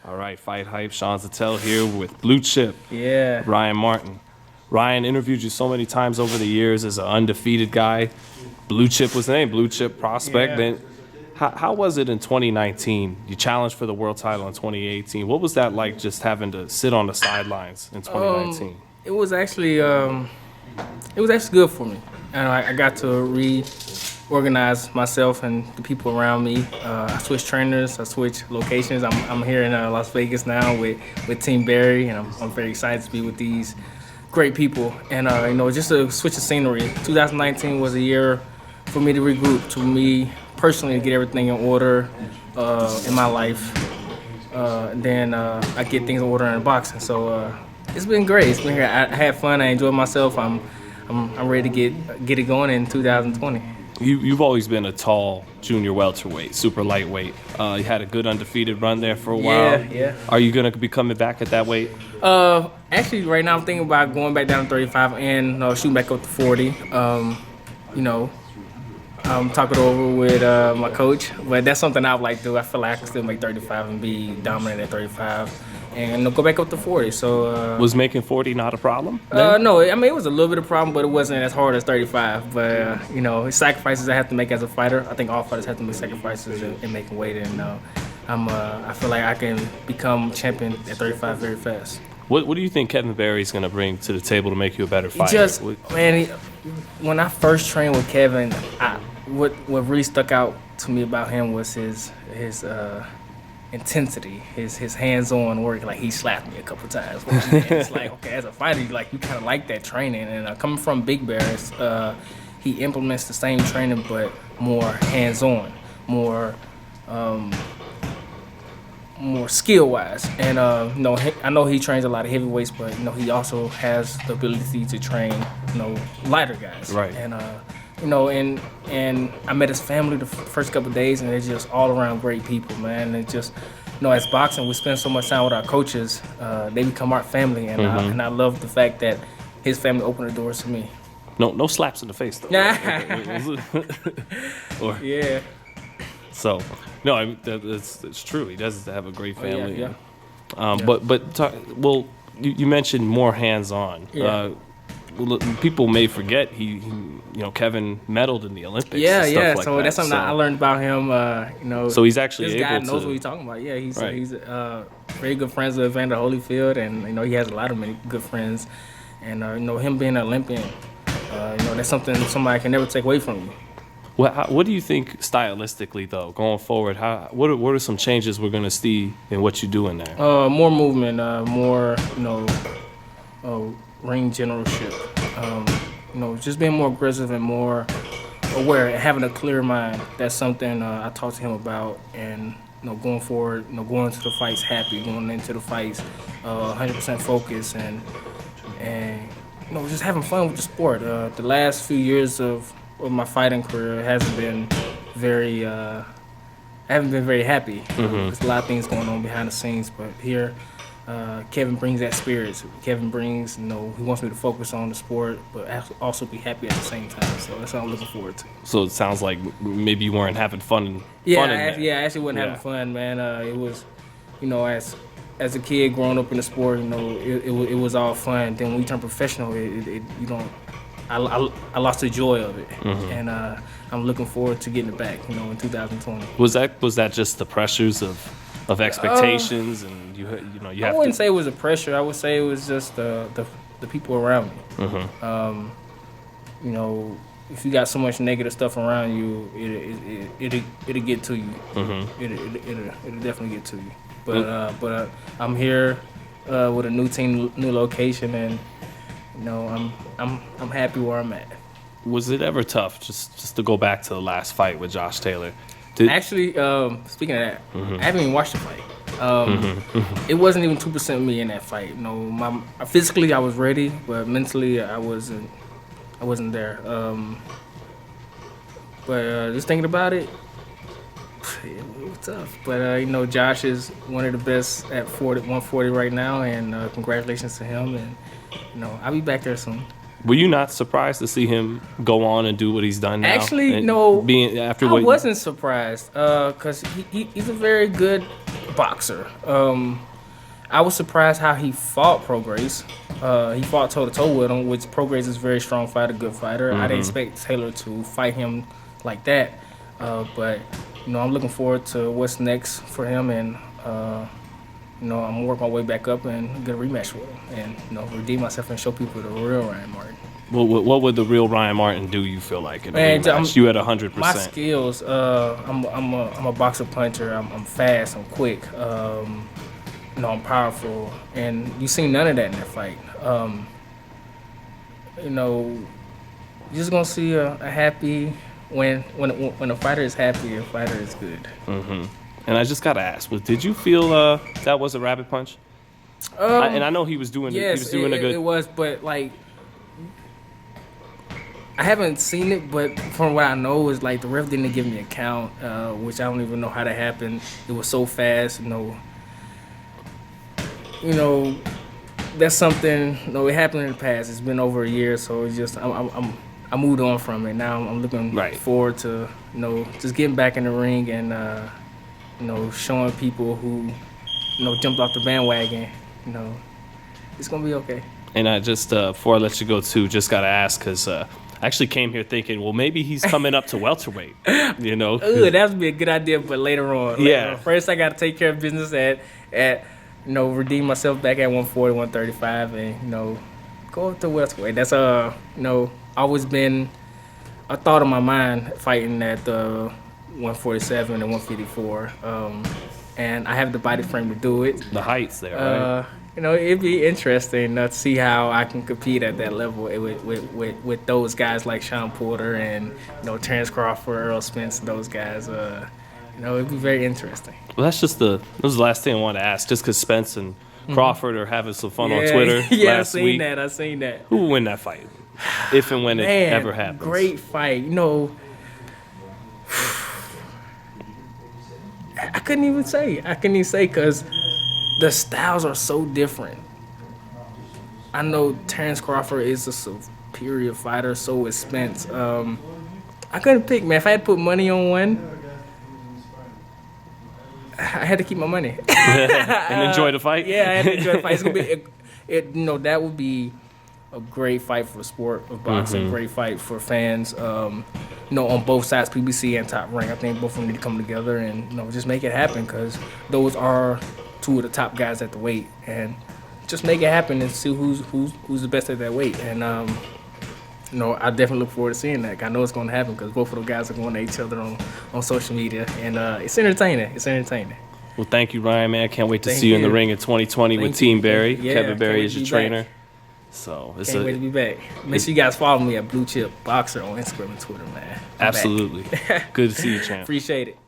All right, Fight Hype, Sean Zattel here with Blue Chip, Yeah. Ryan Martin. Ryan interviewed you so many times over the years as an undefeated guy. Blue Chip was the name, Blue Chip prospect. Yeah. Then, how was it in 2019? You challenged for the world title in 2018. What was that like, just having to sit on the sidelines in 2019? It was actually good for me, and I got to reorganize myself and the people around me. I switched trainers, I switched locations. I'm here in Las Vegas now with Team Barry, and I'm very excited to be with these great people. And just a switch of scenery. 2019 was a year for me to regroup, to me personally to get everything in order in my life. Then I get things in order in boxing. So it's been great. It's been here. I had fun. I enjoyed myself. I'm ready to get it going in 2020. You've always been a tall junior welterweight, super lightweight. You had a good undefeated run there for a while. Yeah. Are you going to be coming back at that weight? Actually, right now I'm thinking about going back down to 35 and shooting back up to 40. I'm talking over with my coach, but that's something I would like to do. I feel like I can still make 35 and be dominant at 35 and go back up to 40. So was making 40 not a problem? No, I mean it was a little bit of a problem, but it wasn't as hard as 35. But it's sacrifices I have to make as a fighter. I think all fighters have to make sacrifices in making weight, and I feel like I can become champion at 35 very fast. What do you think Kevin Barry's going to bring to the table to make you a better fighter? When I first trained with Kevin, what really stuck out to me about him was his intensity, his hands-on work. Like, he slapped me a couple times. It's like, okay, as a fighter, you kind of like that training. And coming from Big Bear, he implements the same training but more hands-on, more skill-wise. And I know he trains a lot of heavyweights, but he also has the ability to train lighter guys. Right. And and I met his family the first couple of days, and they're just all around great people, man. And just, as boxing, we spend so much time with our coaches. They become our family, and I love the fact that his family opened the doors to me. No slaps in the face, though. Yeah. So, no, it's true. He does have a great family. Yeah. But you mentioned more hands-on. Yeah. People may forget Kevin medaled in the Olympics. Yeah. Stuff like So that. that's something I learned about him. So he's actually this guy able knows to. what he's talking about. Yeah, he's Right. he's very good friends with Evander Holyfield, and he has a lot of many good friends. And him being an Olympian, that's something somebody can never take away from you. What do you think stylistically, though, going forward? What are some changes we're going to see in what you do in there? More movement, more ring generalship. Just being more aggressive and more aware, and having a clear mind. That's something I talked to him about, and going forward, going into the fights happy, going into the fights 100% focused, and just having fun with the sport. The last few years of my fighting career hasn't been very. I haven't been very happy. There's a lot of things going on behind the scenes, but here, Kevin brings that spirit. Kevin brings, he wants me to focus on the sport, but also be happy at the same time. So that's what I'm looking forward to. So it sounds like maybe you weren't having fun. I actually wasn't having fun, man. It was, as a kid growing up in the sport, it was all fun. Then when we turned professional, I lost the joy of it, and I'm looking forward to getting it back, in 2020. Was that just the pressures of expectations, and you have I wouldn't say it was a pressure. I would say it was just the people around me. If you got so much negative stuff around you, it'll get to you. It'll definitely get to you. But I'm here with a new team, new location, and I'm happy where I'm at. Was it ever tough just to go back to the last fight with Josh Taylor? Actually, speaking of that, I haven't even watched the fight. It wasn't even 2% me in that fight. Physically I was ready, but mentally I wasn't there. But just thinking about it, it was tough. But Josh is one of the best at 140 right now, and congratulations to him. And I'll be back there soon. Were you not surprised to see him go on and do what he's done now? Actually, no. I wasn't surprised because he's a very good boxer. I was surprised how he fought Prograis. He fought toe-to-toe with him, which Prograis is a very strong fighter, good fighter. I didn't expect Taylor to fight him like that. But, I'm looking forward to what's next for him. And, I'm going to work my way back up and get a rematch with him. And, redeem myself and show people the real Ryan Martin. What would the real Ryan Martin do, you feel like, in a rematch? You at 100%. My skills, I'm a boxer puncher. I'm fast. I'm quick. I'm powerful, and you seen none of that in that fight. You're just gonna see a happy when a fighter is happy, a fighter is good. And I just gotta ask, did you feel that was a rabbit punch? And I know he was doing. Yes, he was doing a good. It was, but like I haven't seen it, but from what I know is like the ref didn't give me a count, which I don't even know how that happened. It was so fast, that's something. It happened in the past. It's been over a year, so it's just I moved on from it. Now I'm looking forward to just getting back in the ring and showing people who jumped off the bandwagon. It's gonna be okay. And I just before I let you go too, just gotta ask because I actually came here thinking, well, maybe he's coming up to welterweight. Ooh, that would be a good idea, but later on. First, I got to take care of business at redeem myself back at 140, 135, and go up to welterweight. That's always been a thought in my mind, fighting at the 147 and 154. And I have the body frame to do it. The height's there, right? It'd be interesting to see how I can compete at that level with those guys like Sean Porter and Terrence Crawford, Earl Spence, those guys. It'd be very interesting. Well, that was the last thing I wanted to ask, just because Spence and Crawford are having some fun on Twitter last week. I seen that. Who will win that fight, if and when it ever happens? Great fight. I couldn't even say because the styles are so different. I know Terrence Crawford is a superior fighter, so is Spence. I couldn't pick, man. If I had to put money on one, I had to keep my money. And enjoy the fight? Yeah, I had to enjoy the fight. It's gonna be, that would be a great fight for the sport of boxing, great fight for fans. On both sides, PBC and Top Rank. I think both of them need to come together and just make it happen because those are two of the top guys at the weight, and just make it happen and see who's the best at that weight. And I definitely look forward to seeing that. I know it's going to happen because both of those guys are going at each other on social media, and it's entertaining. It's entertaining. Well, thank you, Ryan, man. I can't wait to see you in the ring in 2020 with Team Barry. Yeah, Kevin Barry is your trainer. So can't wait to be back. Make sure you guys follow me at Blue Chip Boxer on Instagram and Twitter, man. Absolutely. Good to see you, champ. Appreciate it.